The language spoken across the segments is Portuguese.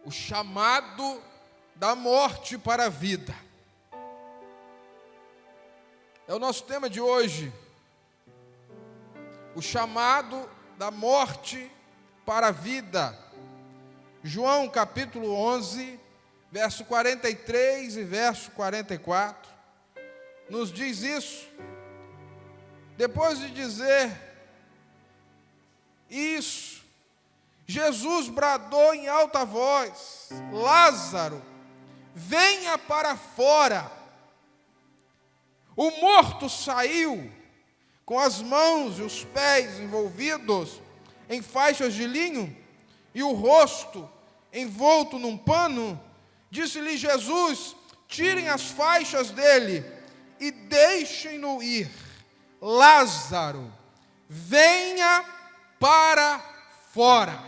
O chamado da morte para a vida. É o nosso tema de hoje. O chamado da morte para a vida. João capítulo 11, verso 43 e verso 44, nos diz isso. Depois de dizer isso, Jesus bradou em alta voz: Lázaro, venha para fora. O morto saiu, com as mãos e os pés envolvidos em faixas de linho e o rosto envolto num pano. Disse-lhe Jesus: tirem as faixas dele e deixem-no ir. Lázaro, venha para fora.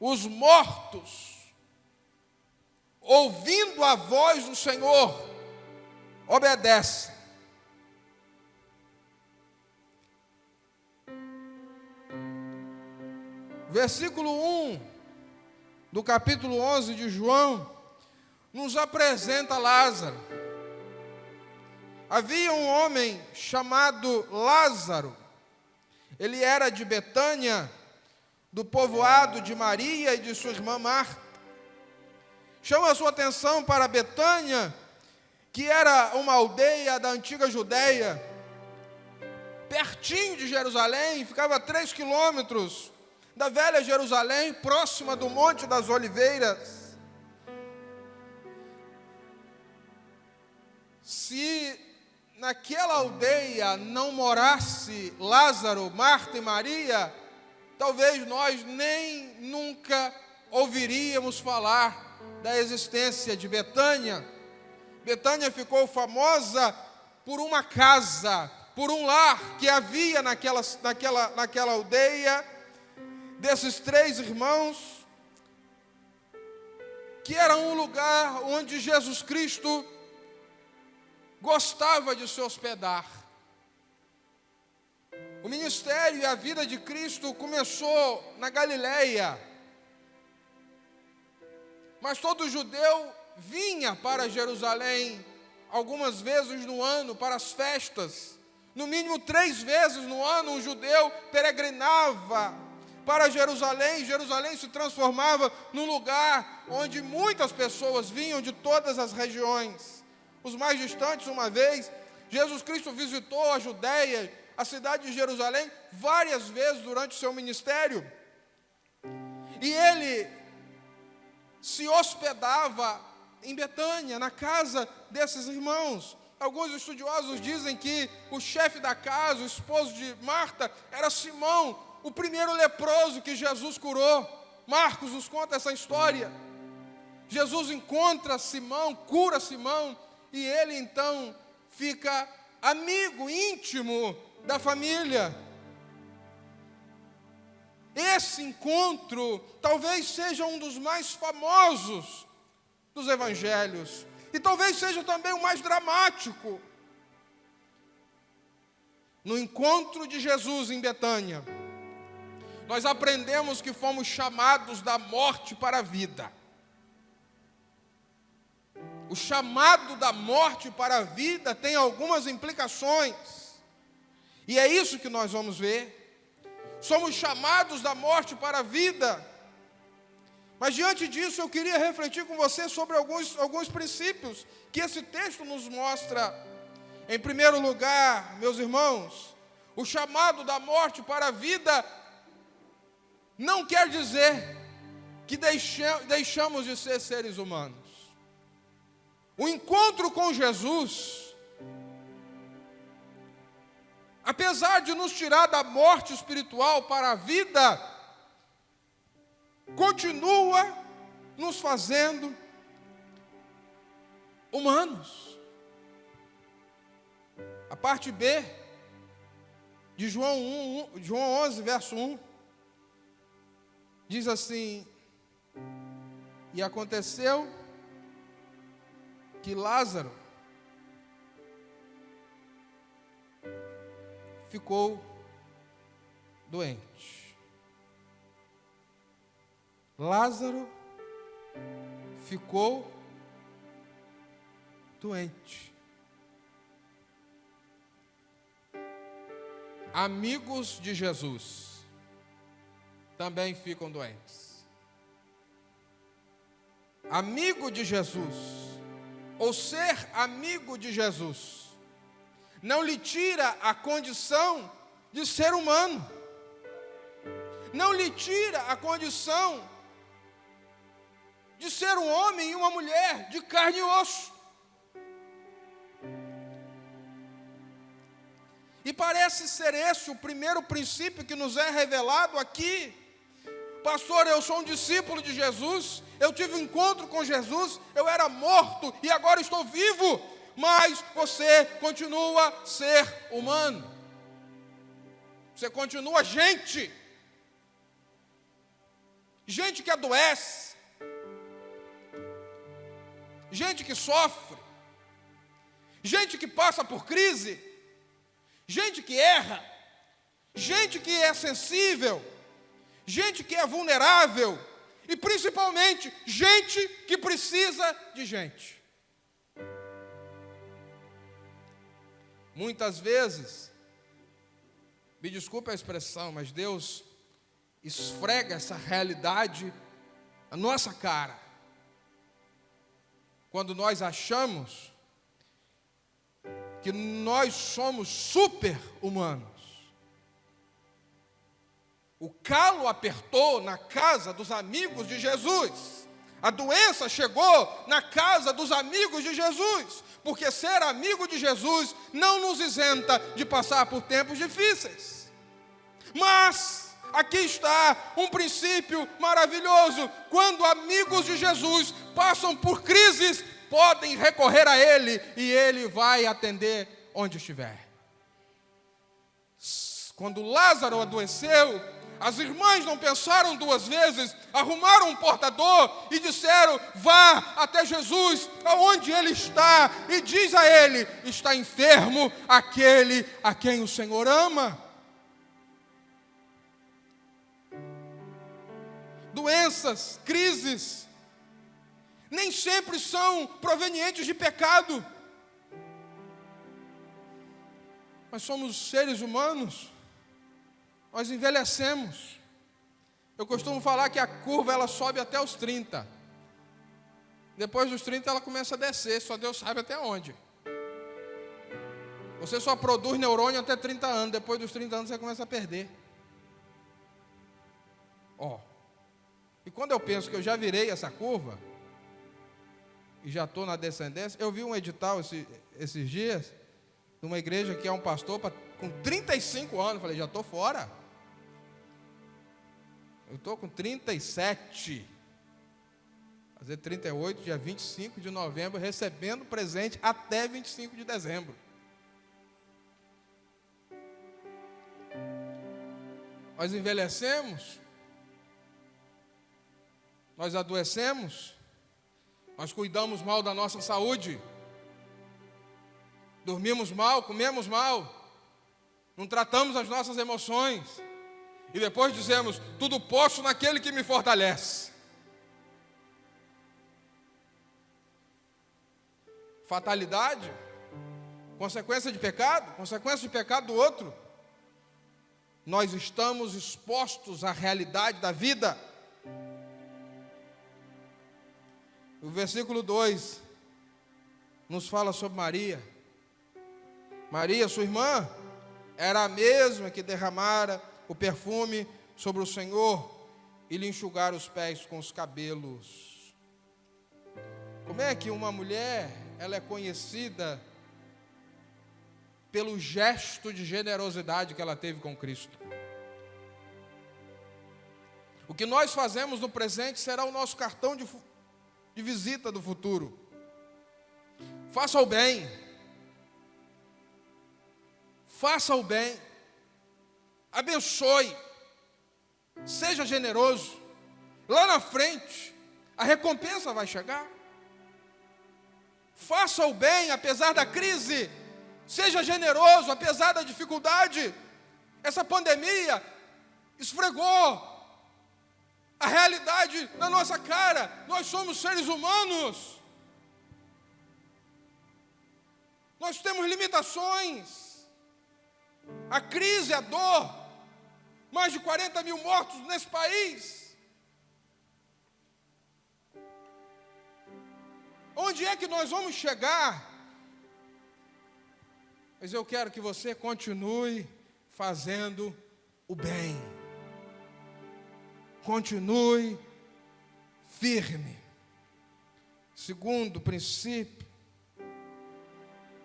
Os mortos, ouvindo a voz do Senhor, obedecem. Versículo 1 do capítulo 11 de João nos apresenta Lázaro. Havia um homem chamado Lázaro. Ele era de Betânia, do povoado de Maria e de sua irmã Marta. Chama a sua atenção para Betânia, que era uma aldeia da antiga Judeia, pertinho de Jerusalém, ficava a 3 quilômetros da velha Jerusalém, próxima do Monte das Oliveiras. Se naquela aldeia não morasse Lázaro, Marta e Maria, talvez nós nem nunca ouviríamos falar da existência de Betânia. Betânia ficou famosa por uma casa, por um lar que havia naquela aldeia, desses 3 irmãos, que era um lugar onde Jesus Cristo gostava de se hospedar. O ministério e a vida de Cristo começou na Galileia, mas todo judeu vinha para Jerusalém algumas vezes no ano para as festas. No mínimo 3 vezes no ano um judeu peregrinava para Jerusalém. Jerusalém se transformava num lugar onde muitas pessoas vinham de todas as regiões. Os mais distantes, uma vez, Jesus Cristo visitou a Judéia, a cidade de Jerusalém, várias vezes durante o seu ministério. E ele se hospedava em Betânia, na casa desses irmãos. Alguns estudiosos dizem que o chefe da casa, o esposo de Marta, era Simão, o primeiro leproso que Jesus curou. Marcos nos conta essa história. Jesus encontra Simão, cura Simão, e ele então fica amigo íntimo da família. Esse encontro talvez seja um dos mais famosos dos evangelhos, e talvez seja também o mais dramático. No encontro de Jesus em Betânia, nós aprendemos que fomos chamados da morte para a vida. O chamado da morte para a vida tem algumas implicações, e é isso que nós vamos ver. Somos chamados da morte para a vida, mas diante disso eu queria refletir com você sobre alguns princípios que esse texto nos mostra. Em primeiro lugar, meus irmãos, o chamado da morte para a vida não quer dizer que deixamos de ser seres humanos. O encontro com Jesus, apesar de nos tirar da morte espiritual para a vida, continua nos fazendo humanos. A parte B de João 11, verso 1, diz assim: e aconteceu que Lázaro ficou doente. Lázaro ficou doente. Amigos de Jesus também ficam doentes. Amigo de Jesus, ou ser amigo de Jesus, não lhe tira a condição de ser humano, não lhe tira a condição de ser um homem e uma mulher de carne e osso. E parece ser esse o primeiro princípio que nos é revelado aqui. Pastor, eu sou um discípulo de Jesus, eu tive um encontro com Jesus, eu era morto e agora estou vivo, mas você continua a ser humano. Você continua gente que adoece, gente que sofre, gente que passa por crise, gente que erra, gente que é sensível, gente que é vulnerável e principalmente gente que precisa de gente. Muitas vezes, me desculpe a expressão, mas Deus esfrega essa realidade na nossa cara, quando nós achamos que nós somos super-humanos. O calo apertou na casa dos amigos de Jesus. A doença chegou na casa dos amigos de Jesus, porque ser amigo de Jesus não nos isenta de passar por tempos difíceis. Mas aqui está um princípio maravilhoso: quando amigos de Jesus passam por crises, podem recorrer a Ele e Ele vai atender onde estiver. Quando Lázaro adoeceu, as irmãs não pensaram duas vezes, arrumaram um portador e disseram: vá até Jesus, aonde Ele está, e diz a Ele: está enfermo aquele a quem o Senhor ama. Doenças, crises, nem sempre são provenientes de pecado. Nós somos seres humanos, nós envelhecemos. Eu costumo falar que a curva ela sobe até os 30. Depois dos 30 ela começa a descer, só Deus sabe até onde. Você só produz neurônio até 30 anos, depois dos 30 anos você começa a perder. E quando eu penso que eu já virei essa curva, e já estou na descendência, eu vi um edital esses dias, de uma igreja que é um pastor com 35 anos, falei, já estou fora. Eu estou com 37, fazer 38, dia 25 de novembro, recebendo presente até 25 de dezembro. Nós envelhecemos, nós adoecemos, nós cuidamos mal da nossa saúde, dormimos mal, comemos mal, não tratamos as nossas emoções, e depois dizemos: tudo posso naquele que me fortalece. Fatalidade, consequência de pecado do outro. Nós estamos expostos à realidade da vida. O versículo 2 nos fala sobre Maria. Maria, sua irmã, era a mesma que derramara o perfume sobre o Senhor e lhe enxugara os pés com os cabelos. Como é que uma mulher, ela é conhecida pelo gesto de generosidade que ela teve com Cristo? O que nós fazemos no presente será o nosso cartão de visita do futuro. Faça o bem. Faça o bem. Abençoe. Seja generoso. Lá na frente, a recompensa vai chegar. Faça o bem apesar da crise. Seja generoso apesar da dificuldade. Essa pandemia esfregou a realidade na nossa cara. Nós somos seres humanos. Nós temos limitações. A crise, a dor. Mais de 40 mil mortos nesse país. Onde é que nós vamos chegar? Mas eu quero que você continue fazendo o bem. Continue firme. Segundo princípio,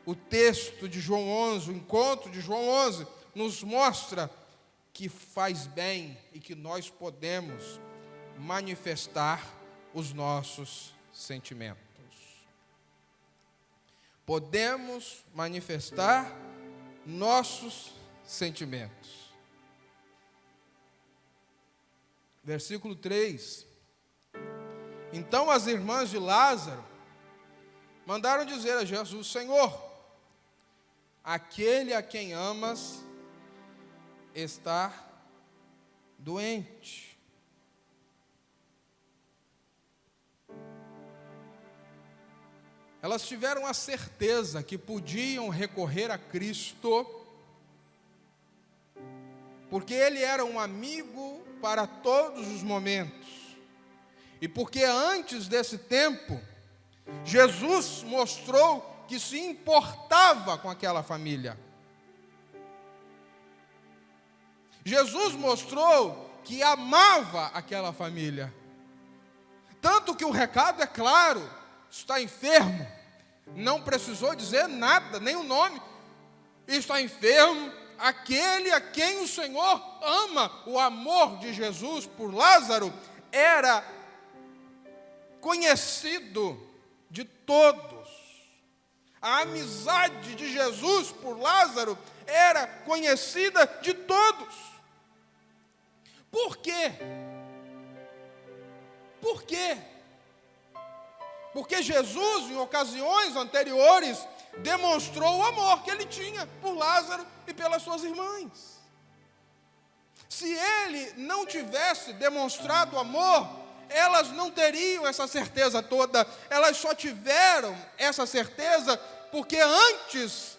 o texto de João 11, o encontro de João 11, nos mostra que faz bem e que nós podemos manifestar os nossos sentimentos. Podemos manifestar nossos sentimentos. Versículo 3. Então as irmãs de Lázaro mandaram dizer a Jesus: Senhor, aquele a quem amas está doente. Elas tiveram a certeza que podiam recorrer a Cristo, porque Ele era um amigo para todos os momentos. E porque antes desse tempo, Jesus mostrou que se importava com aquela família. Jesus mostrou que amava aquela família. Tanto que o recado é claro: está enfermo. Não precisou dizer nada, nem o nome. Está enfermo aquele a quem o Senhor ama. O amor de Jesus por Lázaro era conhecido de todos. A amizade de Jesus por Lázaro era conhecida de todos. Por quê? Por quê? Porque Jesus, em ocasiões anteriores, demonstrou o amor que ele tinha por Lázaro e pelas suas irmãs. Se ele não tivesse demonstrado amor, elas não teriam essa certeza toda. Elas só tiveram essa certeza porque antes,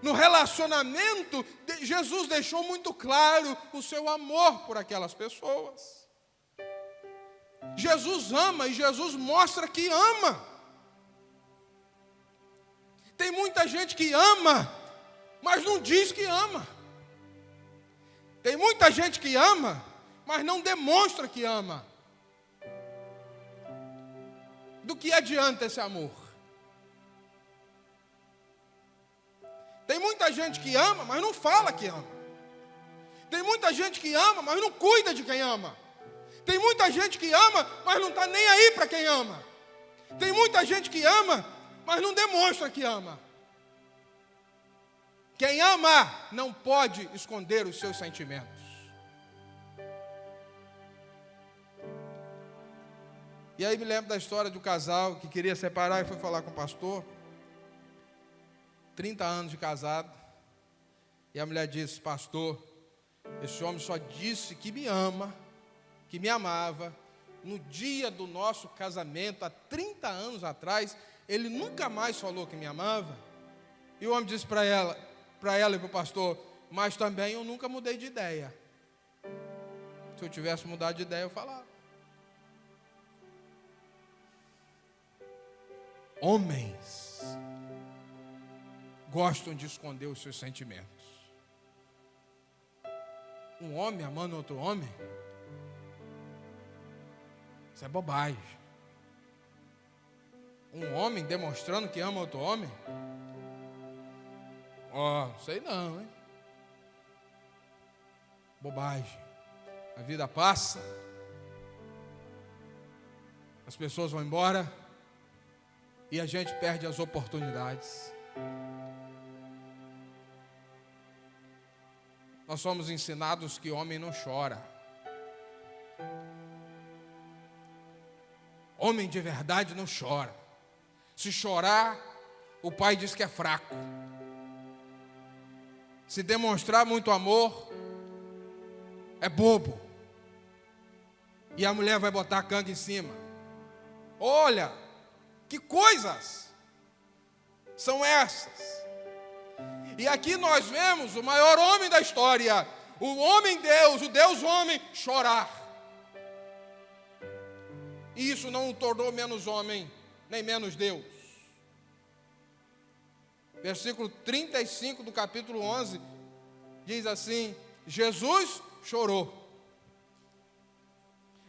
no relacionamento, Jesus deixou muito claro o seu amor por aquelas pessoas. Jesus ama e Jesus mostra que ama. Tem muita gente que ama, mas não diz que ama. Tem muita gente que ama, mas não demonstra que ama. Do que adianta esse amor? Tem muita gente que ama, mas não fala que ama. Tem muita gente que ama, mas não cuida de quem ama. Tem muita gente que ama, mas não está nem aí para quem ama. Tem muita gente que ama, mas não demonstra que ama. Quem ama não pode esconder os seus sentimentos. E aí me lembro da história do casal que queria separar e foi falar com o pastor. 30 anos de casado. E a mulher disse: pastor, esse homem só disse que me ama, que me amava. No dia do nosso casamento, há 30 anos atrás, ele nunca mais falou que me amava. E o homem disse para ela e para o pastor: mas também eu nunca mudei de ideia. Se eu tivesse mudado de ideia, eu falava. Homens gostam de esconder os seus sentimentos. Um homem amando outro homem, isso é bobagem. Um homem demonstrando que ama outro homem, sei não, hein? Bobagem. A vida passa, as pessoas vão embora e a gente perde as oportunidades. Nós somos ensinados que homem não chora. Homem de verdade não chora. Se chorar, o pai diz que é fraco. Se demonstrar muito amor, é bobo. e a mulher vai botar a canga em cima. Olha, que coisas são essas? E aqui nós vemos o maior homem da história, o homem-deus, o Deus-homem, chorar. E isso não o tornou menos homem, nem menos Deus. Versículo 35 do capítulo 11, diz assim: Jesus chorou.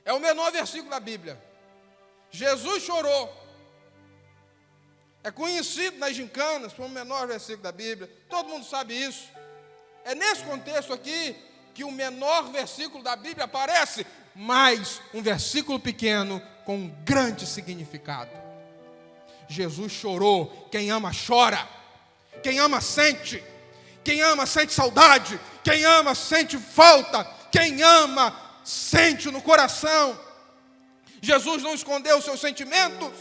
É o menor versículo da Bíblia. Jesus chorou. É conhecido nas gincanas como o menor versículo da Bíblia. Todo mundo sabe isso. É nesse contexto aqui que o menor versículo da Bíblia aparece, mas um versículo pequeno com um grande significado. Jesus chorou. Quem ama chora. Quem ama sente. Quem ama sente saudade. Quem ama sente falta. Quem ama sente no coração. Jesus não escondeu os seus sentimentos.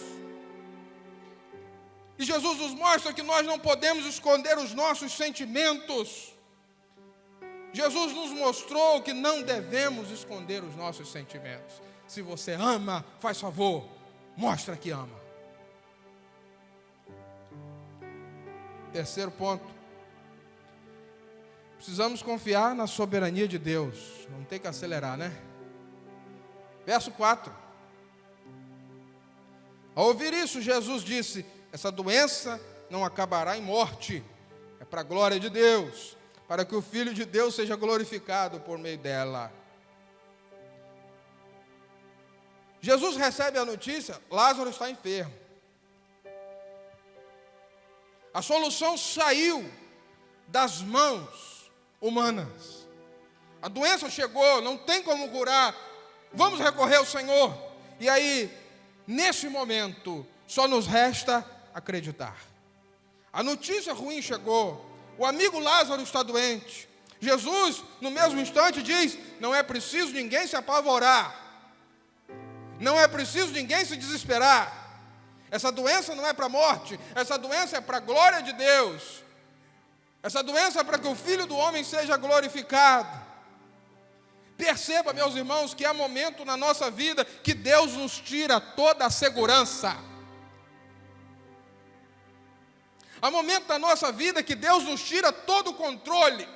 E Jesus nos mostra que nós não podemos esconder os nossos sentimentos. Jesus nos mostrou que não devemos esconder os nossos sentimentos. Se você ama, faz favor, mostra que ama. Terceiro ponto. Precisamos confiar na soberania de Deus. Não tem que acelerar, né? Verso 4. Ao ouvir isso, Jesus disse: essa doença não acabará em morte. É para a glória de Deus, para que o Filho de Deus seja glorificado por meio dela. Jesus recebe a notícia: Lázaro está enfermo. A solução saiu das mãos humanas. A doença chegou, não tem como curar. Vamos recorrer ao Senhor. E aí, nesse momento, só nos resta acreditar. A notícia ruim chegou. O amigo Lázaro está doente. Jesus, no mesmo instante, diz: não é preciso ninguém se apavorar. Não é preciso ninguém se desesperar. Essa doença não é para a morte. Essa doença é para a glória de Deus. Essa doença é para que o Filho do Homem seja glorificado. Perceba, meus irmãos, que há momento na nossa vida que Deus nos tira toda a segurança. Há momento da nossa vida que Deus nos tira todo o controle.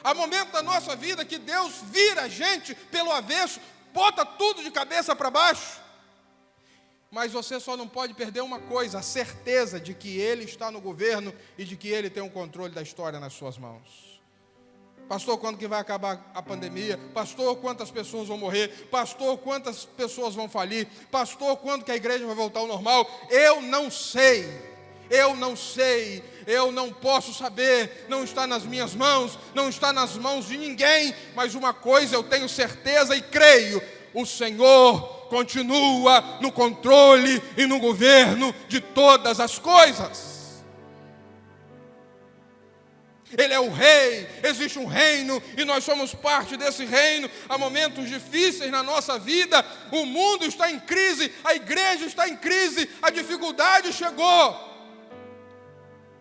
Há momento da nossa vida que Deus vira a gente pelo avesso, bota tudo de cabeça para baixo. Mas você só não pode perder uma coisa: a certeza de que Ele está no governo e de que Ele tem o controle da história nas suas mãos. Pastor, quando que vai acabar a pandemia? Pastor, quantas pessoas vão morrer? Pastor, quantas pessoas vão falir? Pastor, quando que a igreja vai voltar ao normal? Eu não sei. Eu não sei, eu não posso saber, não está nas minhas mãos, não está nas mãos de ninguém, mas uma coisa eu tenho certeza e creio: o Senhor continua no controle e no governo de todas as coisas. Ele é o rei, existe um reino e nós somos parte desse reino. Há momentos difíceis na nossa vida, o mundo está em crise, a igreja está em crise, a dificuldade chegou.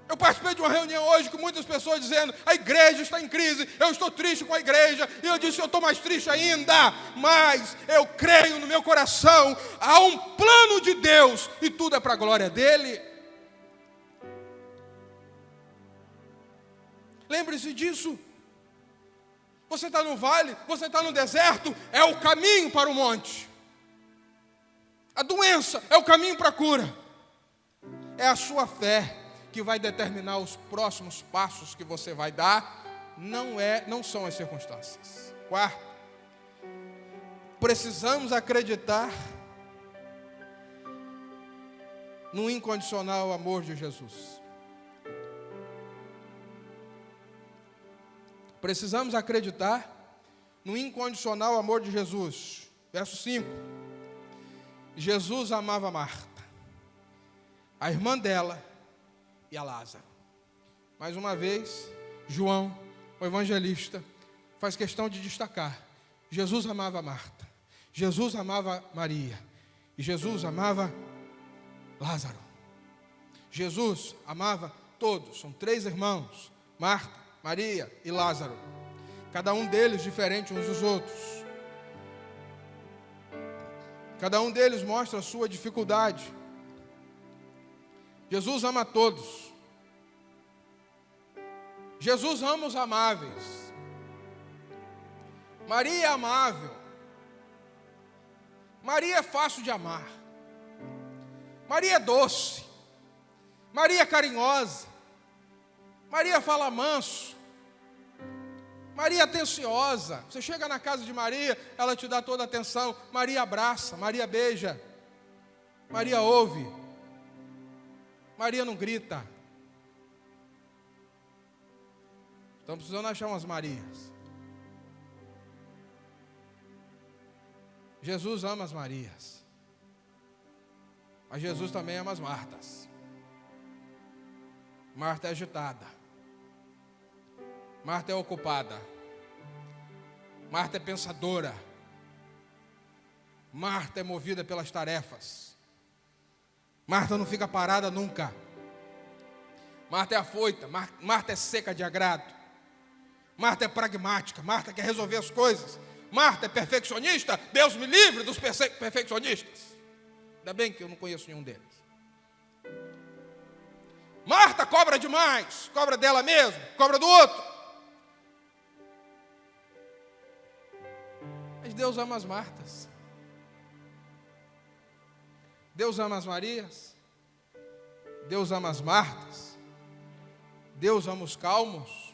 Eu participei de uma reunião hoje com muitas pessoas dizendo: a igreja está em crise, eu estou triste com a igreja. E eu disse: eu estou mais triste ainda, mas eu creio no meu coração, há um plano de Deus e tudo é para a glória dEle. Lembre-se disso. Você está no vale, você está no deserto, é o caminho para o monte. A doença é o caminho para a cura. É a sua fé que vai determinar os próximos passos que você vai dar, não são as circunstâncias. Quarto, precisamos acreditar no incondicional amor de Jesus. Precisamos acreditar no incondicional amor de Jesus. Verso 5. Jesus amava Marta, a irmã dela e a Lázaro. Mais uma vez, João, o evangelista, faz questão de destacar: Jesus amava Marta, Jesus amava Maria e Jesus amava Lázaro. Jesus amava todos, são 3 irmãos: Marta, Maria e Lázaro, cada um deles diferente uns dos outros. Cada um deles mostra a sua dificuldade. Jesus ama a todos. Jesus ama os amáveis. Maria é amável. Maria é fácil de amar. Maria é doce. Maria é carinhosa. Maria fala manso. Maria é atenciosa. Você chega na casa de Maria, ela te dá toda a atenção. Maria abraça, Maria beija. Maria ouve. Maria não grita. Estamos precisando achar umas Marias. Jesus ama as Marias. Mas Jesus também ama as Martas. Marta é agitada. Marta é ocupada. Marta é pensadora. Marta é movida pelas tarefas. Marta não fica parada nunca. Marta é afoita. Marta é seca de agrado. Marta é pragmática. Marta quer resolver as coisas. Marta é perfeccionista. Deus me livre dos perfeccionistas. Ainda bem que eu não conheço nenhum deles. Marta cobra demais. Cobra dela mesma. Cobra do outro. Mas Deus ama as Martas. Deus ama as Marias. Deus ama as Martas. Deus ama os calmos.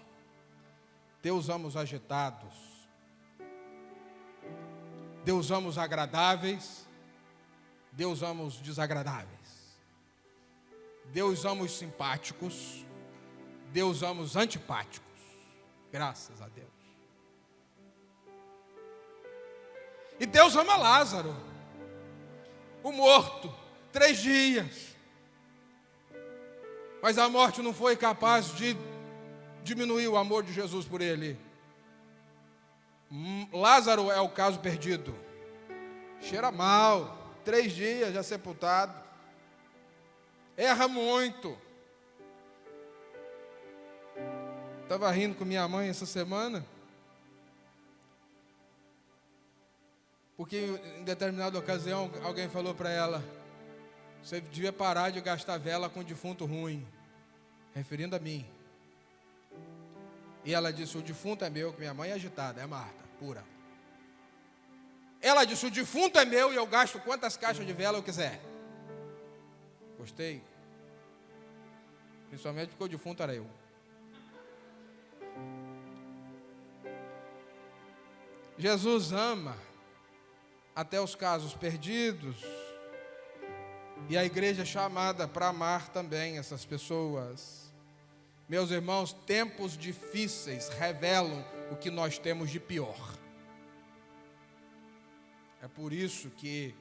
Deus ama os agitados. Deus ama os agradáveis. Deus ama os desagradáveis. Deus ama os simpáticos. Deus ama os antipáticos. Graças a Deus. E Deus ama Lázaro, o morto, 3 dias. Mas a morte não foi capaz de diminuir o amor de Jesus por ele. Lázaro é o caso perdido. Cheira mal, 3 dias já sepultado. Erra muito. Estava rindo com minha mãe essa semana. Porque em determinada ocasião alguém falou para ela: você devia parar de gastar vela com defunto ruim, referindo a mim. E ela disse: o defunto é meu, que minha mãe é agitada, é Marta, pura. Ela disse: o defunto é meu e eu gasto quantas caixas de vela eu quiser. Gostei. Principalmente porque o defunto era eu. Jesus ama até os casos perdidos. E a igreja é chamada para amar também essas pessoas. Meus irmãos, tempos difíceis revelam o que nós temos de pior. É por isso que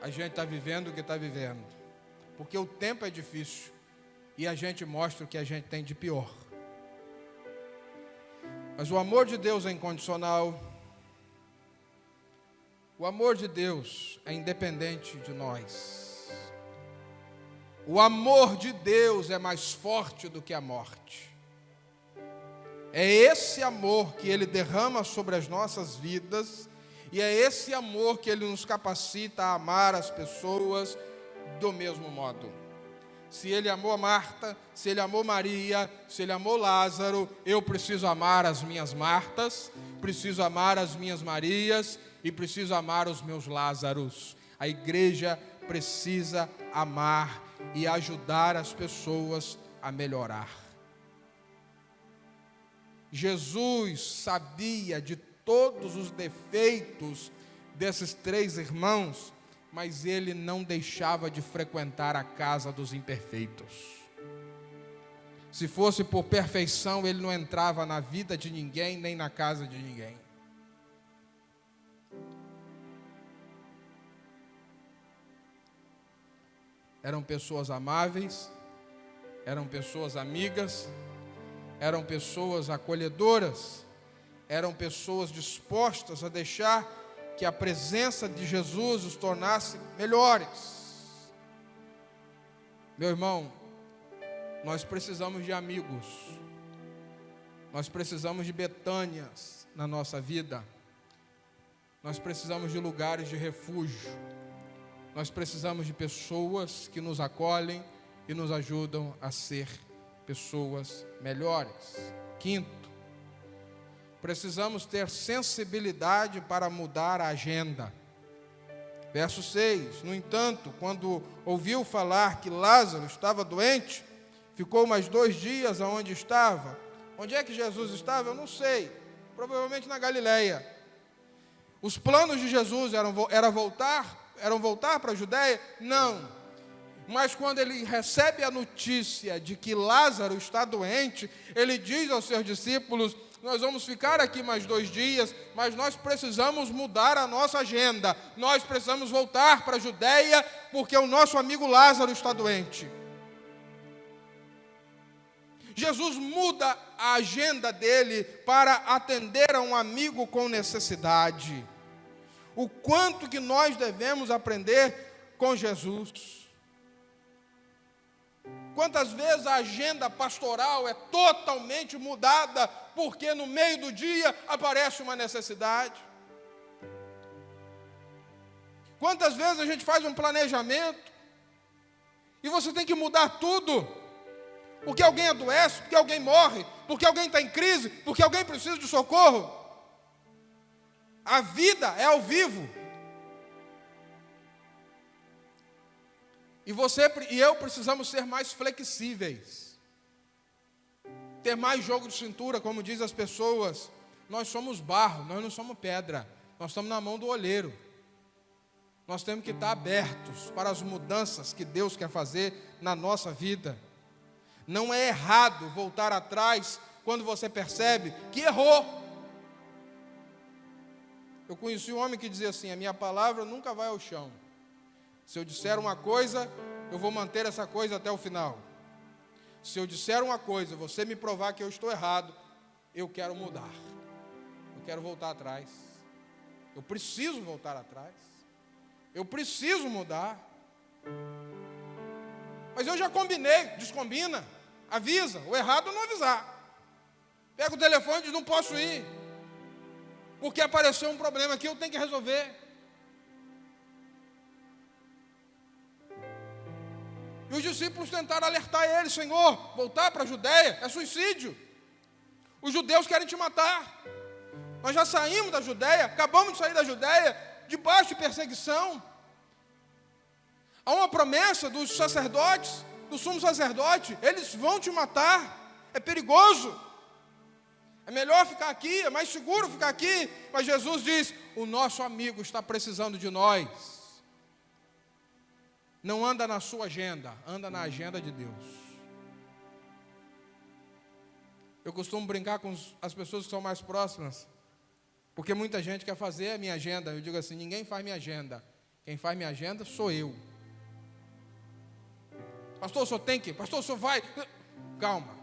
a gente está vivendo o que está vivendo. Porque o tempo é difícil e a gente mostra o que a gente tem de pior. Mas o amor de Deus é incondicional. O amor de Deus é independente de nós. O amor de Deus é mais forte do que a morte. É esse amor que Ele derrama sobre as nossas vidas, e é esse amor que Ele nos capacita a amar as pessoas do mesmo modo. Se Ele amou Marta, se Ele amou Maria, se Ele amou Lázaro, eu preciso amar as minhas Martas, preciso amar as minhas Marias e preciso amar os meus Lázaros. A igreja precisa amar e ajudar as pessoas a melhorar. Jesus sabia de todos os defeitos desses 3 irmãos, mas ele não deixava de frequentar a casa dos imperfeitos. Se fosse por perfeição, ele não entrava na vida de ninguém, nem na casa de ninguém. Eram pessoas amáveis, eram pessoas amigas, eram pessoas acolhedoras, eram pessoas dispostas a deixar que a presença de Jesus os tornasse melhores. Meu irmão, nós precisamos de amigos, nós precisamos de Betânias na nossa vida. Nós precisamos de lugares de refúgio. Nós precisamos de pessoas que nos acolhem e nos ajudam a ser pessoas melhores. Quinto, precisamos ter sensibilidade para mudar a agenda. Verso 6, no entanto, quando ouviu falar que Lázaro estava doente, ficou mais 2 dias aonde estava. Onde é que Jesus estava? Eu não sei. Provavelmente na Galileia. Os planos de Jesus eram voltar para a Judéia? Não. Mas quando ele recebe a notícia de que Lázaro está doente, ele diz aos seus discípulos: nós vamos ficar aqui mais 2 dias, mas nós precisamos mudar a nossa agenda. Nós precisamos voltar para a Judéia, porque o nosso amigo Lázaro está doente. Jesus muda a agenda dele para atender a um amigo com necessidade. O quanto que nós devemos aprender com Jesus. Quantas vezes a agenda pastoral é totalmente mudada, porque no meio do dia aparece uma necessidade. Quantas vezes a gente faz um planejamento, e você tem que mudar tudo, porque alguém adoece, porque alguém morre, porque alguém está em crise, porque alguém precisa de socorro. A vida é ao vivo. E você e eu precisamos ser mais flexíveis. Ter mais jogo de cintura, como dizem as pessoas. Nós somos barro, nós não somos pedra. Nós estamos na mão do olheiro. Nós temos que estar abertos para as mudanças que Deus quer fazer na nossa vida. Não é errado voltar atrás quando você percebe que errou. Eu conheci um homem que dizia assim: a minha palavra nunca vai ao chão. Se eu disser uma coisa, eu vou manter essa coisa até o final. Se eu disser uma coisa, você me provar que eu estou errado, eu quero mudar. Eu quero voltar atrás. Eu preciso voltar atrás. Eu preciso mudar. Mas eu já combinei, descombina. Avisa, o errado é não avisar. Pega o telefone e diz: não posso ir, porque apareceu um problema aqui, eu tenho que resolver. E os discípulos tentaram alertar ele: Senhor, voltar para a Judéia é suicídio. Os judeus querem te matar. Nós já saímos da Judéia, acabamos de sair da Judéia, debaixo de perseguição. Há uma promessa dos sacerdotes, do sumo sacerdote: eles vão te matar, é perigoso. É melhor ficar aqui, é mais seguro ficar aqui. Mas Jesus diz: o nosso amigo está precisando de nós. Não anda na sua agenda, anda na agenda de Deus. Eu costumo brincar com as pessoas que são mais próximas, porque muita gente quer fazer a minha agenda. Eu digo assim: ninguém faz minha agenda. Quem faz minha agenda sou eu. Pastor, o senhor tem que? Pastor, o senhor vai? Calma.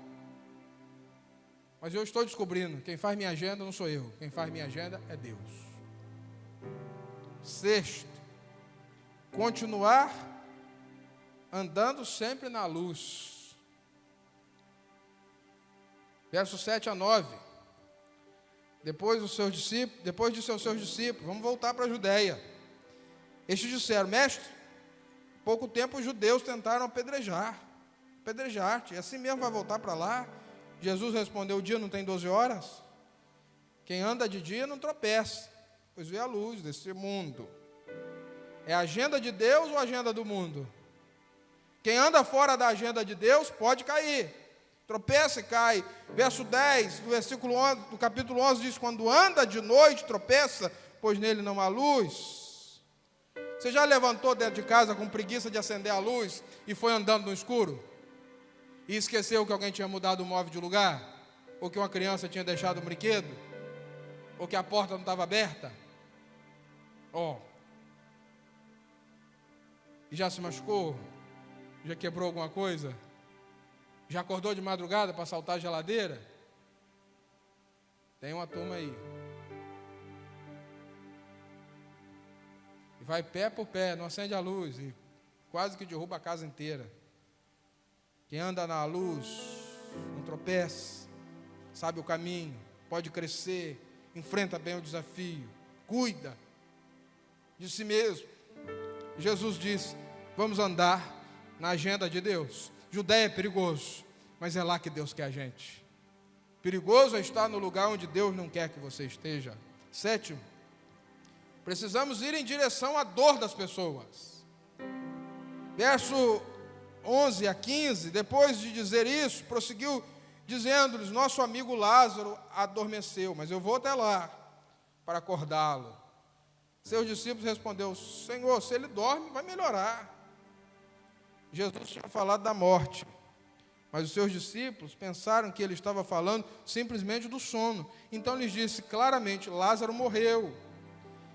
Mas eu estou descobrindo: quem faz minha agenda não sou eu. Quem faz minha agenda é Deus. Sexto, continuar andando sempre na luz. Versos 7 a 9. Depois de seus discípulos, vamos voltar para a Judéia. Estes disseram: mestre, pouco tempo os judeus tentaram apedrejar-te, e assim mesmo vai voltar para lá? Jesus respondeu: o dia não tem 12 horas? Quem anda de dia não tropeça, pois vê a luz desse mundo. É a agenda de Deus ou a agenda do mundo? Quem anda fora da agenda de Deus pode cair, tropeça e cai. Verso 10, do versículo 11, do capítulo 11 diz: quando anda de noite tropeça, pois nele não há luz. Você já levantou dentro de casa com preguiça de acender a luz e foi andando no escuro? E esqueceu que alguém tinha mudado o móvel de lugar? Ou que uma criança tinha deixado um brinquedo? Ou que a porta não estava aberta? E já se machucou? Já quebrou alguma coisa? Já acordou de madrugada para saltar a geladeira? Tem uma turma aí. E vai pé por pé, não acende a luz e quase que derruba a casa inteira. Quem anda na luz não tropeça, sabe o caminho, pode crescer, enfrenta bem o desafio, cuida de si mesmo. Jesus disse: vamos andar na agenda de Deus. Judéia é perigoso, mas é lá que Deus quer a gente. Perigoso é estar no lugar onde Deus não quer que você esteja. 7, precisamos ir em direção à dor das pessoas. Verso 11 a 15, depois de dizer isso, prosseguiu dizendo-lhes: nosso amigo Lázaro adormeceu, mas eu vou até lá para acordá-lo. Seus discípulos responderam: Senhor, se ele dorme, vai melhorar. Jesus tinha falado da morte, mas os seus discípulos pensaram que ele estava falando simplesmente do sono. Então lhes disse claramente: Lázaro morreu,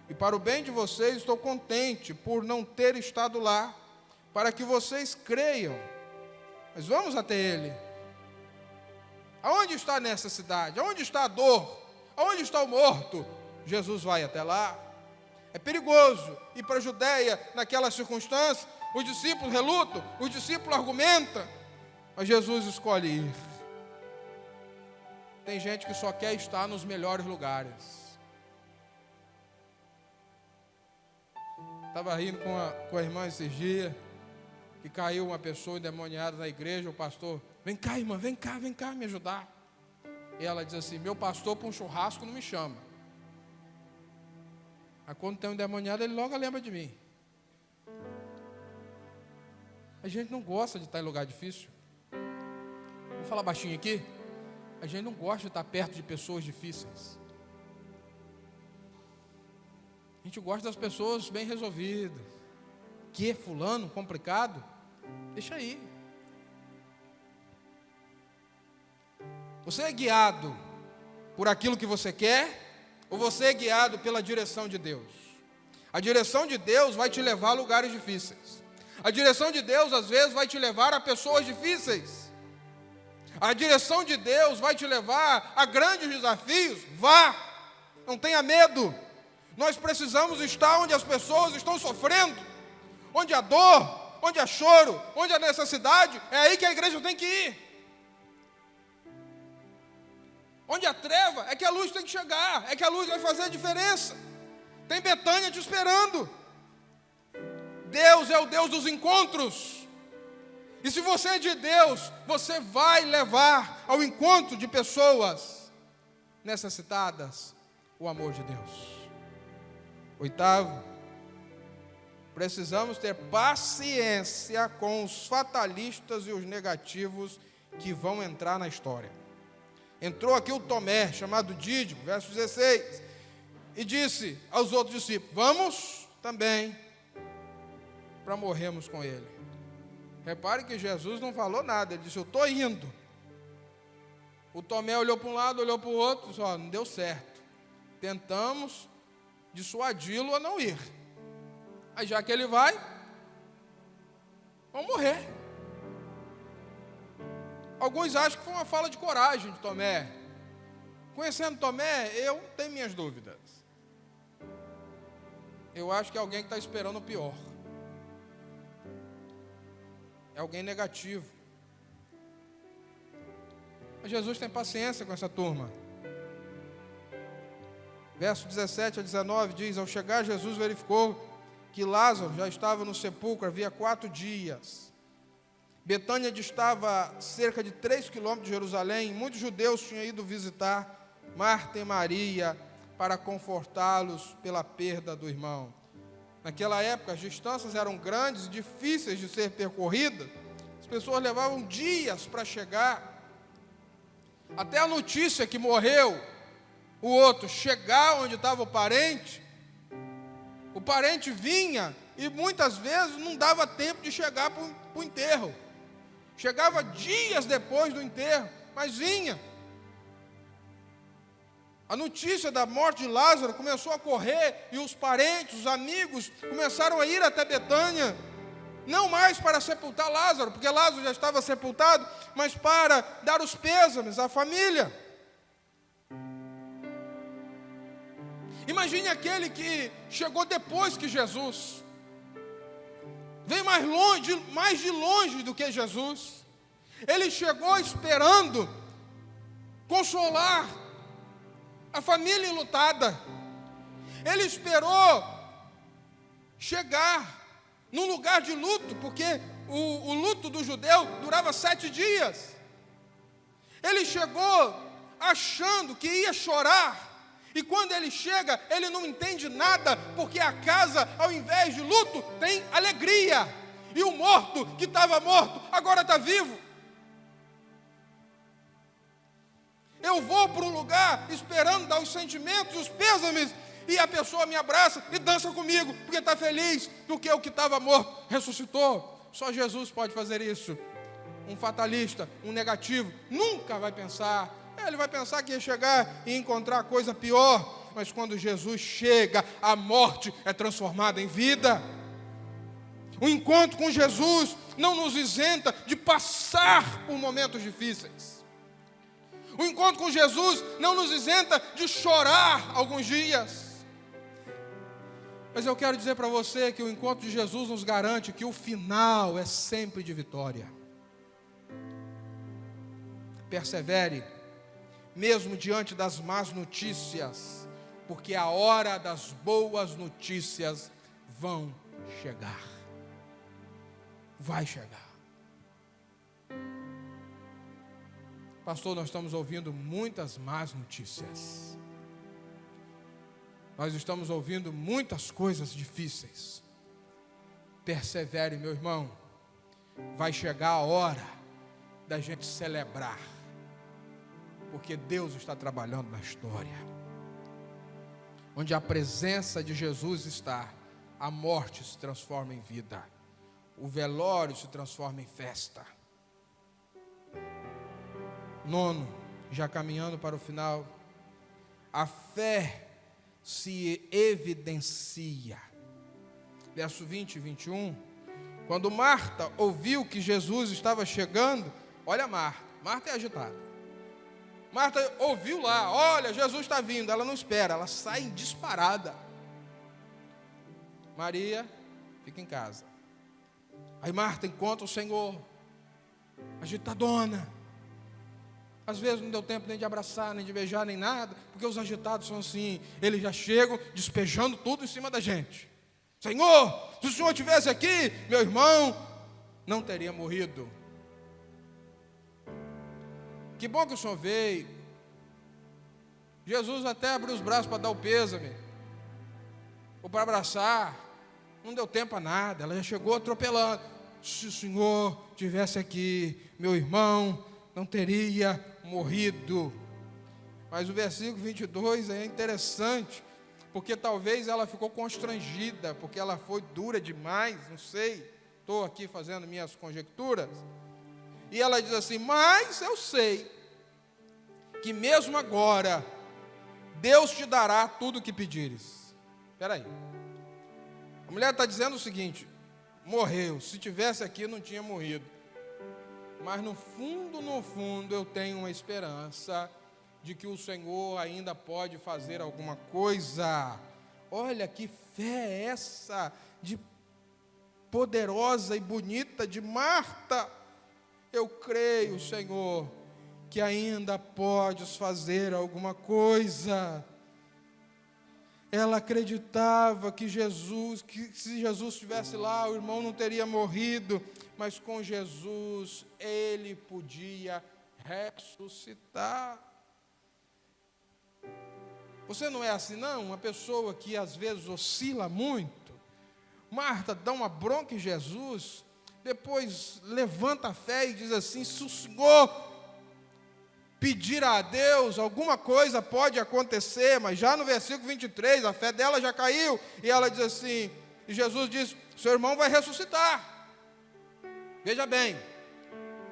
e para o bem de vocês estou contente por não ter estado lá, para que vocês creiam. Mas vamos até ele. Aonde está nessa cidade? Aonde está a dor? Aonde está o morto? Jesus vai até lá. É perigoso ir para a Judéia naquela circunstância. Os discípulos relutam, os discípulos argumentam, mas Jesus escolhe ir. Tem gente que só quer estar nos melhores lugares. Estava rindo com a irmã esses dias, que caiu uma pessoa endemoniada na igreja. O pastor: vem cá, irmã, vem cá me ajudar. E ela diz assim: meu pastor para um churrasco não me chama. Aí quando tem um endemoniado, ele logo lembra de mim. A gente não gosta de estar em lugar difícil. Vou falar baixinho aqui. A gente não gosta de estar perto de pessoas difíceis. A gente gosta das pessoas bem resolvidas. Que fulano, complicado? Deixa aí. Você é guiado por aquilo que você quer, ou você é guiado pela direção de Deus? A direção de Deus vai te levar a lugares difíceis. A direção de Deus, às vezes, vai te levar a pessoas difíceis. A direção de Deus vai te levar a grandes desafios. Vá, não tenha medo. Nós precisamos estar onde as pessoas estão sofrendo, onde há dor, onde há choro, onde há necessidade. É aí que a igreja tem que ir. Onde há treva, é que a luz tem que chegar, é que a luz vai fazer a diferença. Tem Betânia te esperando. Deus é o Deus dos encontros. E se você é de Deus, você vai levar ao encontro de pessoas necessitadas o amor de Deus. 8, precisamos ter paciência com os fatalistas e os negativos que vão entrar na história. Entrou aqui o Tomé, chamado Dídimo, verso 16, e disse aos outros discípulos: vamos também para morrermos com ele. Repare que Jesus não falou nada, ele disse: eu estou indo. O Tomé olhou para um lado, olhou para o outro, disse: ó, não deu certo. Tentamos dissuadi-lo a não ir. Aí já que ele vai, vamos morrer. Alguns acham que foi uma fala de coragem de Tomé. Conhecendo Tomé, eu tenho minhas dúvidas. Eu acho que é alguém que está esperando o pior. É alguém negativo. Mas Jesus tem paciência com essa turma. Verso 17 a 19 diz: ao chegar, Jesus verificou que Lázaro já estava no sepulcro havia 4 dias. Betânia distava cerca de 3 quilômetros de Jerusalém. Muitos judeus tinham ido visitar Marta e Maria para confortá-los pela perda do irmão. Naquela época, as distâncias eram grandes e difíceis de ser percorridas. As pessoas levavam dias para chegar. Até a notícia que morreu o outro chegar onde estava o parente vinha e muitas vezes não dava tempo de chegar para o enterro. Chegava dias depois do enterro, mas vinha. A notícia da morte de Lázaro começou a correr e os parentes, os amigos começaram a ir até Betânia, não mais para sepultar Lázaro, porque Lázaro já estava sepultado, mas para dar os pêsames à família. Imagine aquele que chegou depois que Jesus, veio mais de longe do que Jesus. Ele chegou esperando consolar a família enlutada. Ele esperou chegar num lugar de luto, porque o luto do judeu durava 7 dias. Ele chegou achando que ia chorar, e quando ele chega, ele não entende nada, porque a casa, ao invés de luto, tem alegria, e o morto que estava morto, agora está vivo. Eu vou para um lugar esperando dar os sentimentos, os pêsames, e a pessoa me abraça e dança comigo, porque está feliz, porque o que estava morto ressuscitou. Só Jesus pode fazer isso. Um fatalista, um negativo, nunca vai pensar. Ele vai pensar que ia chegar e encontrar coisa pior. Mas quando Jesus chega, a morte é transformada em vida. O encontro com Jesus não nos isenta de passar por momentos difíceis. O encontro com Jesus não nos isenta de chorar alguns dias. Mas eu quero dizer para você que o encontro de Jesus nos garante que o final é sempre de vitória. Persevere, mesmo diante das más notícias, porque a hora das boas notícias vão chegar. Vai chegar. Pastor, nós estamos ouvindo muitas más notícias. Nós estamos ouvindo muitas coisas difíceis. Persevere, meu irmão. Vai chegar a hora da gente celebrar, porque Deus está trabalhando na história. Onde a presença de Jesus está, a morte se transforma em vida, o velório se transforma em festa. 9, já caminhando para o final, a fé se evidencia. Verso 20 e 21. Quando Marta ouviu que Jesus estava chegando, olha Marta é agitada. Marta ouviu lá, olha, Jesus está vindo, ela não espera, ela sai disparada. Maria fica em casa. Aí Marta encontra o Senhor, agitadona. Às vezes não deu tempo nem de abraçar, nem de beijar, nem nada, porque os agitados são assim, eles já chegam despejando tudo em cima da gente. Senhor, se o Senhor estivesse aqui, meu irmão não teria morrido. Que bom que o Senhor veio. Jesus até abriu os braços para dar o pêsame, ou para abraçar, não deu tempo a nada, ela já chegou atropelando. Se o Senhor estivesse aqui, meu irmão não teria morrido. Mas o versículo 22 é interessante, porque talvez ela ficou constrangida, porque ela foi dura demais, não sei, estou aqui fazendo minhas conjecturas, e ela diz assim, mas eu sei, que mesmo agora, Deus te dará tudo o que pedires. Espera aí, a mulher está dizendo o seguinte, morreu, se tivesse aqui não tinha morrido, mas no fundo eu tenho uma esperança de que o Senhor ainda pode fazer alguma coisa. Olha que fé é essa, de poderosa e bonita de Marta. Eu creio, Senhor, que ainda podes fazer alguma coisa. Ela acreditava que se Jesus estivesse lá, o irmão não teria morrido, mas com Jesus ele podia ressuscitar. Você não é assim não? Uma pessoa que às vezes oscila muito. Marta dá uma bronca em Jesus, depois levanta a fé e diz assim, se o Senhor pedir a Deus, alguma coisa pode acontecer, mas já no versículo 23, a fé dela já caiu, e ela diz assim, e Jesus diz, seu irmão vai ressuscitar. Veja bem,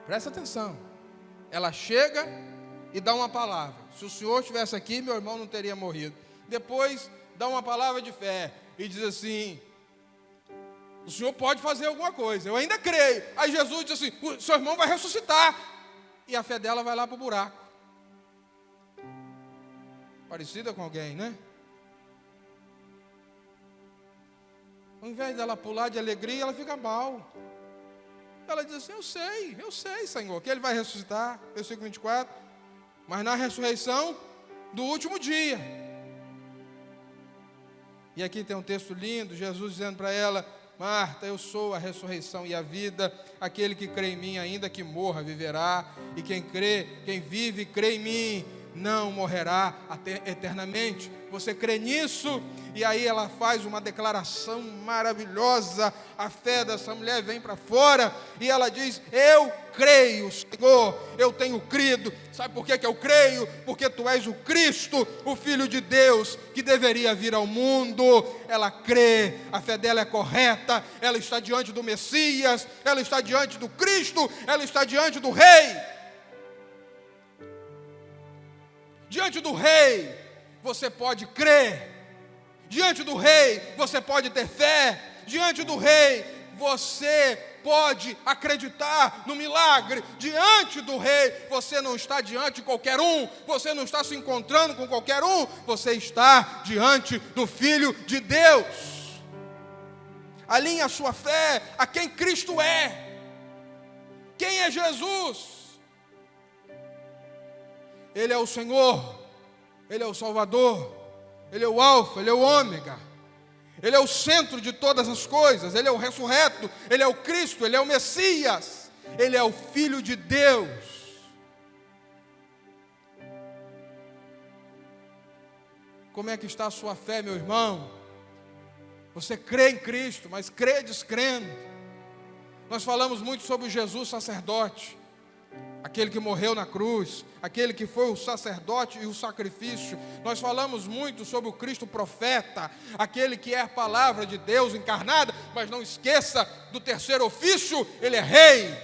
presta atenção, ela chega e dá uma palavra, se o Senhor estivesse aqui, meu irmão não teria morrido. Depois dá uma palavra de fé, e diz assim, o Senhor pode fazer alguma coisa, eu ainda creio. Aí Jesus diz assim, o seu irmão vai ressuscitar, e a fé dela vai lá para o buraco. Parecida com alguém, né? Ao invés dela pular de alegria, ela fica mal. Ela diz assim, eu sei, Senhor, que Ele vai ressuscitar. Versículo 24. Mas na ressurreição do último dia. E aqui tem um texto lindo, Jesus dizendo para ela: Marta, eu sou a ressurreição e a vida, aquele que crê em mim, ainda que morra, viverá, e quem vive e crê em mim, não morrerá eternamente. Você crê nisso? E aí ela faz uma declaração maravilhosa, a fé dessa mulher vem para fora, e ela diz: eu creio, Senhor, eu tenho crido. Sabe por que eu creio? Porque Tu és o Cristo, o Filho de Deus, que deveria vir ao mundo. Ela crê, a fé dela é correta, ela está diante do Messias, ela está diante do Cristo, ela está diante do Rei. Diante do Rei, você pode crer. Diante do Rei, você pode ter fé. Diante do Rei, você pode acreditar no milagre. Diante do Rei, você não está diante de qualquer um. Você não está se encontrando com qualquer um. Você está diante do Filho de Deus. Alinhe a sua fé a quem Cristo é. Quem é Jesus? Ele é o Senhor, Ele é o Salvador, Ele é o Alfa, Ele é o Ômega, Ele é o centro de todas as coisas, Ele é o ressurreto, Ele é o Cristo, Ele é o Messias, Ele é o Filho de Deus. Como é que está a sua fé, meu irmão? Você crê em Cristo, mas crê descrendo. Nós falamos muito sobre Jesus sacerdote, aquele que morreu na cruz, aquele que foi o sacerdote e o sacrifício. Nós falamos muito sobre o Cristo profeta, aquele que é a palavra de Deus encarnada, mas não esqueça do terceiro ofício, Ele é Rei.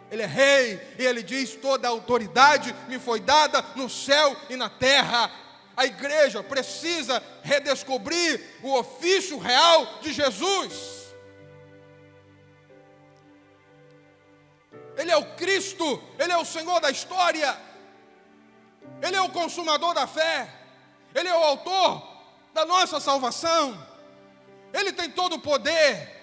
Ele é Rei, e Ele diz: toda a autoridade me foi dada no céu e na terra. A igreja precisa redescobrir o ofício real de Jesus. Ele é o Cristo, Ele é o Senhor da história, Ele é o consumador da fé, Ele é o autor da nossa salvação, Ele tem todo o poder.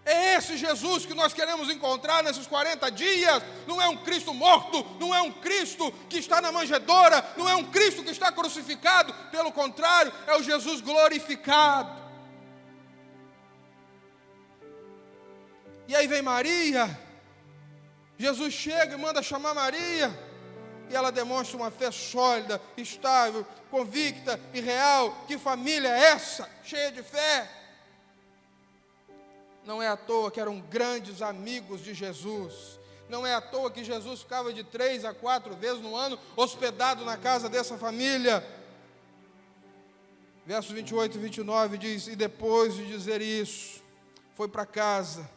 É esse Jesus que nós queremos encontrar nesses 40 dias. Não é um Cristo morto, não é um Cristo que está na manjedoura, não é um Cristo que está crucificado, pelo contrário, é o Jesus glorificado. E aí vem Maria, Jesus chega e manda chamar Maria, e ela demonstra uma fé sólida, estável, convicta e real. Que família é essa, cheia de fé? Não é à toa que eram grandes amigos de Jesus, não é à toa que Jesus ficava de 3 a 4 vezes no ano hospedado na casa dessa família. Versos 28 e 29 diz: e depois de dizer isso, foi para casa,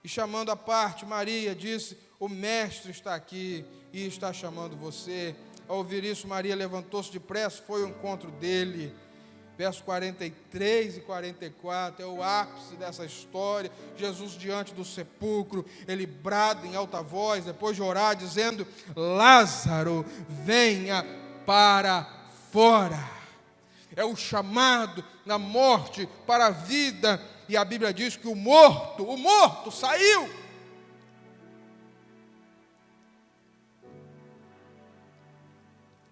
e chamando à parte Maria, disse: o mestre está aqui e está chamando você. Ao ouvir isso, Maria levantou-se depressa, foi ao encontro dele. Versos 43 e 44 é o ápice dessa história. Jesus diante do sepulcro, ele brada em alta voz, depois de orar, dizendo: Lázaro, venha para fora. É o chamado na morte para a vida. E a Bíblia diz que o morto saiu.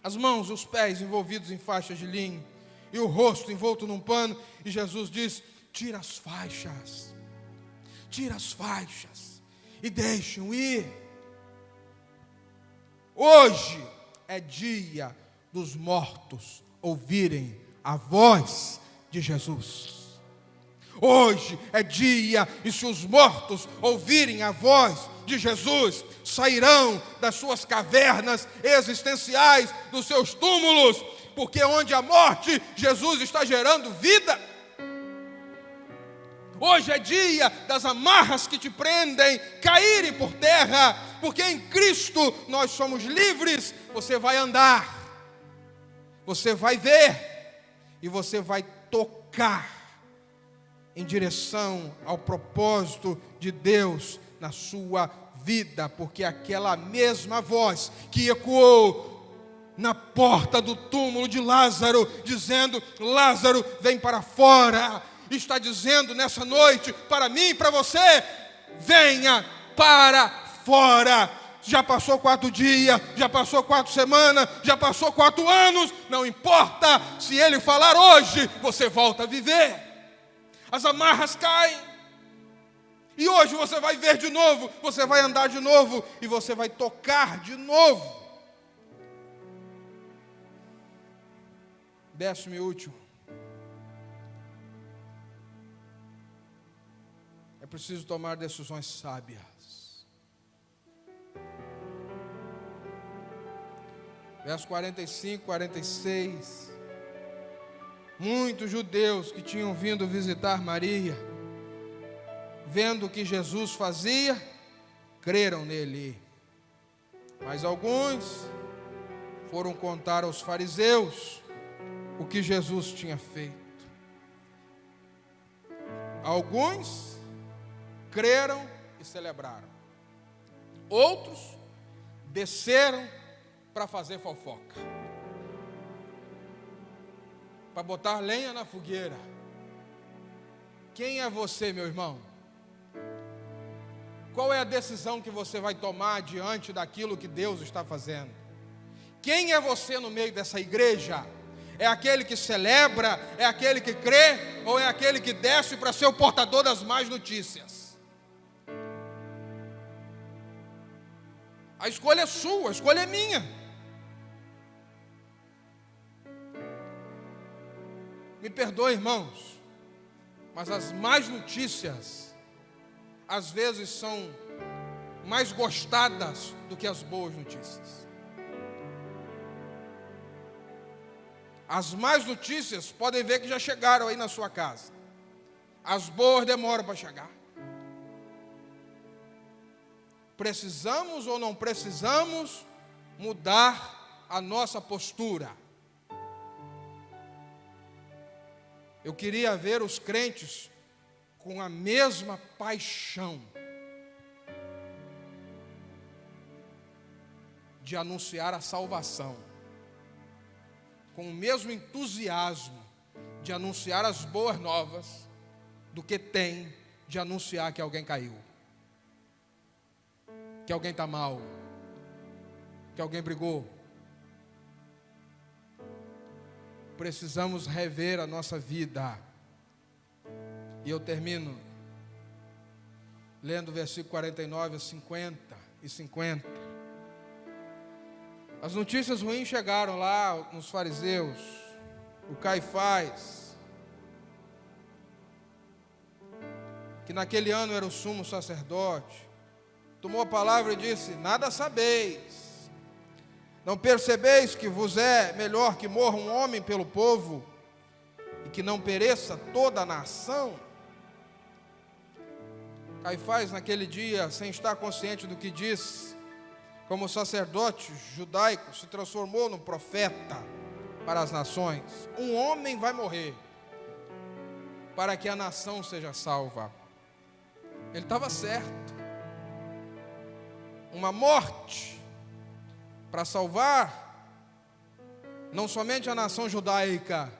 As mãos, os pés envolvidos em faixas de linho, e o rosto envolto num pano, e Jesus diz: tira as faixas, e deixem-o ir. Hoje é dia dos mortos ouvirem a voz de Jesus. Hoje é dia, e se os mortos ouvirem a voz de Jesus, sairão das suas cavernas existenciais, dos seus túmulos, porque onde há morte, Jesus está gerando vida. Hoje é dia das amarras que te prendem caírem por terra, porque em Cristo nós somos livres. Você vai andar, você vai ver, e você vai tocar em direção ao propósito de Deus na sua vida, porque aquela mesma voz que ecoou na porta do túmulo de Lázaro, dizendo: Lázaro, vem para fora, está dizendo nessa noite para mim e para você: venha para fora. já passou 4 dias, já passou 4 semanas, já passou 4 anos, não importa, se Ele falar hoje, você volta a viver. As amarras caem, e hoje você vai ver de novo, você vai andar de novo, e você vai tocar de novo. 10º e último. É preciso tomar decisões sábias. Verso 45, 46. Muitos judeus que tinham vindo visitar Maria, vendo o que Jesus fazia, creram nele. Mas alguns foram contar aos fariseus o que Jesus tinha feito. Alguns creram e celebraram. Outros desceram para fazer fofoca, para botar lenha na fogueira. Quem é você, meu irmão? Qual é a decisão que você vai tomar diante daquilo que Deus está fazendo? Quem é você no meio dessa igreja? É aquele que celebra? É aquele que crê? Ou é aquele que desce para ser o portador das más notícias? A escolha é sua, a escolha é minha. Me perdoe, irmãos, mas as más notícias às vezes são mais gostadas do que as boas notícias. As más notícias podem ver que já chegaram aí na sua casa. As boas demoram para chegar. Precisamos ou não precisamos mudar a nossa postura? Eu queria ver os crentes com a mesma paixão de anunciar a salvação, com o mesmo entusiasmo de anunciar as boas novas, do que tem de anunciar que alguém caiu, que alguém está mal, que alguém brigou. Precisamos rever a nossa vida. E eu termino lendo o versículo 49, 50 e 50. As notícias ruins chegaram lá nos fariseus. O Caifás, que naquele ano era o sumo sacerdote, tomou a palavra e disse: nada sabeis. Não percebeis que vos é melhor que morra um homem pelo povo e que não pereça toda a nação? Caifás, naquele dia, sem estar consciente do que disse, como sacerdote judaico, se transformou num profeta para as nações. Um homem vai morrer para que a nação seja salva. Ele estava certo. Uma morte para salvar não somente a nação judaica,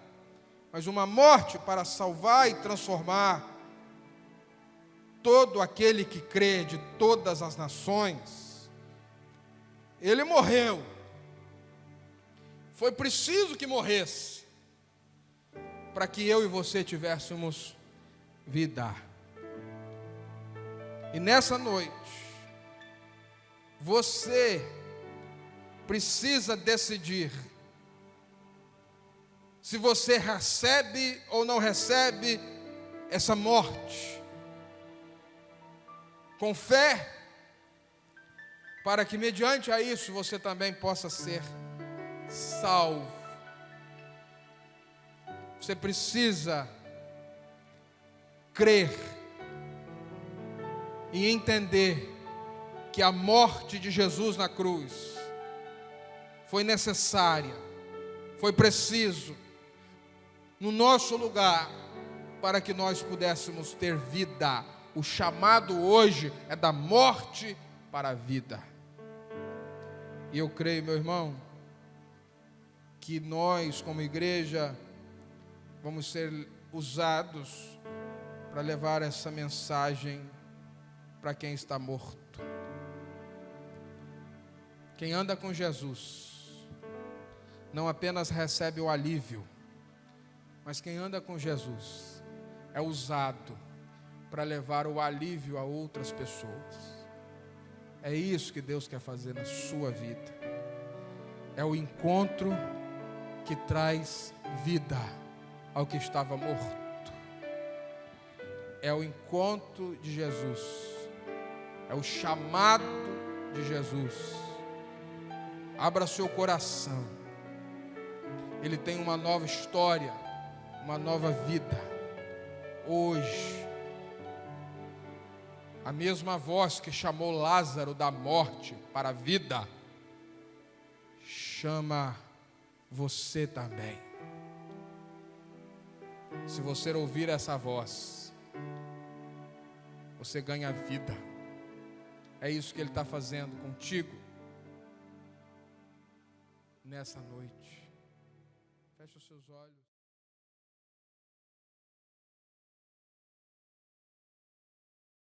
mas uma morte para salvar e transformar todo aquele que crê de todas as nações. Ele morreu. Foi preciso que morresse para que eu e você tivéssemos vida. E nessa noite, você precisa decidir se você recebe ou não recebe essa morte com fé, para que mediante a isso você também possa ser salvo. Você precisa crer e entender que a morte de Jesus na cruz foi necessária, foi preciso, no nosso lugar, para que nós pudéssemos ter vida. O chamado hoje é da morte para a vida. E eu creio, meu irmão, que nós, como igreja, vamos ser usados para levar essa mensagem para quem está morto. Quem anda com Jesus não apenas recebe o alívio, mas quem anda com Jesus é usado para levar o alívio a outras pessoas. É isso que Deus quer fazer na sua vida. É o encontro que traz vida ao que estava morto. É o encontro de Jesus. É o chamado de Jesus. Abra seu coração. Ele tem uma nova história, uma nova vida. Hoje, a mesma voz que chamou Lázaro da morte para a vida, chama você também. Se você ouvir essa voz, você ganha vida. É isso que Ele está fazendo contigo nessa noite. Feche os seus olhos.